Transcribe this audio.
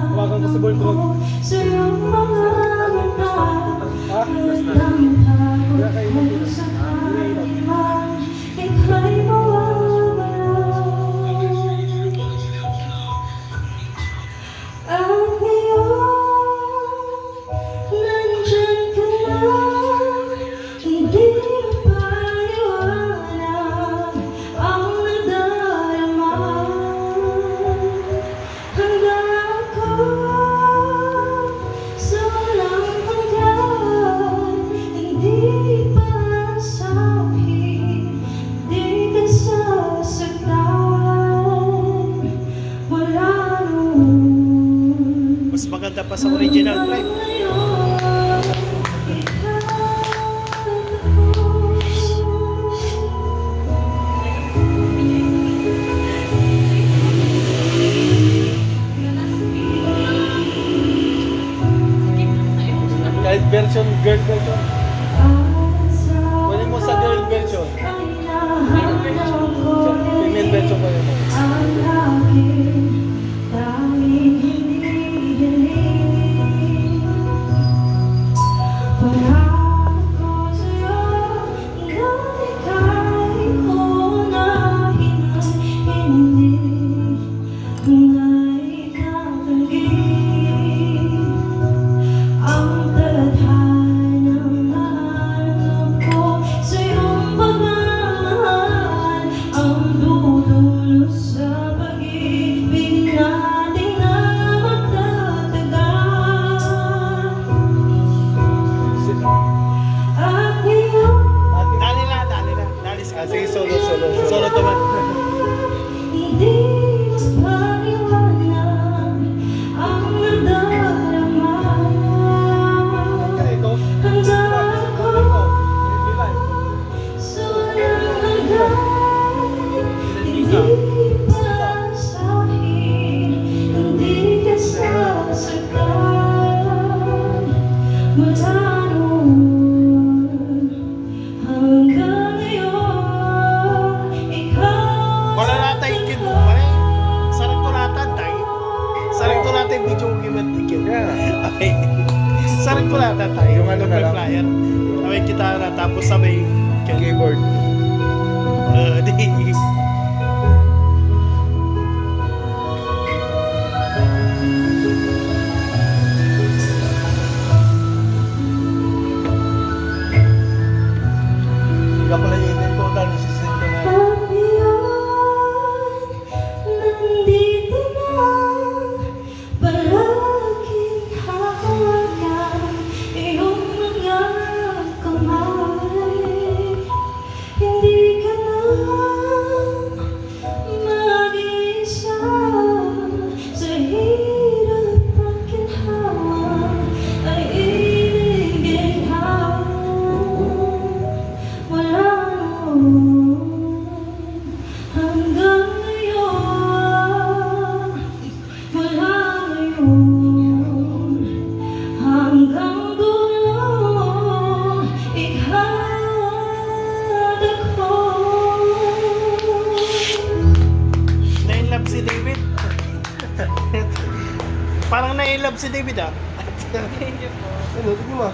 Hawakan ko sa boyfriend. Mas maganda pa sa original Prime. Kahit version, girl version. Pwede mo sa girl version. Female version pa yun. Sige, solo naman. Hindi mapaliwanag ang nadarama. Ito. Hanggang ako sulang hanggang hindi pasahin, hindi ka sasaktan. Mula noon hanggang ngayon, ikaw Wala na tayong kid mo pa eh. Sarang tulatan tayo. Sarang tulatan video game at kid. Okay. Sarang tulatan tayo. Yung ano na lang. Flyer. Sabay kita na tapos sabay Keyboard. Di. Hindi ka pala yun ko na nasisend ko na. at ngayon, nandito na, palaging hawakan iyong mga kamay. Hindi ka na mag-isa sa hirap at ginhawa ay iniginhawa. Wala noon hanggang ngayon, mula ngayon hanggang dulo, ikaw at ako. Na-inlove si David. Parang na-inlove si David ah. Ano, tignan mo.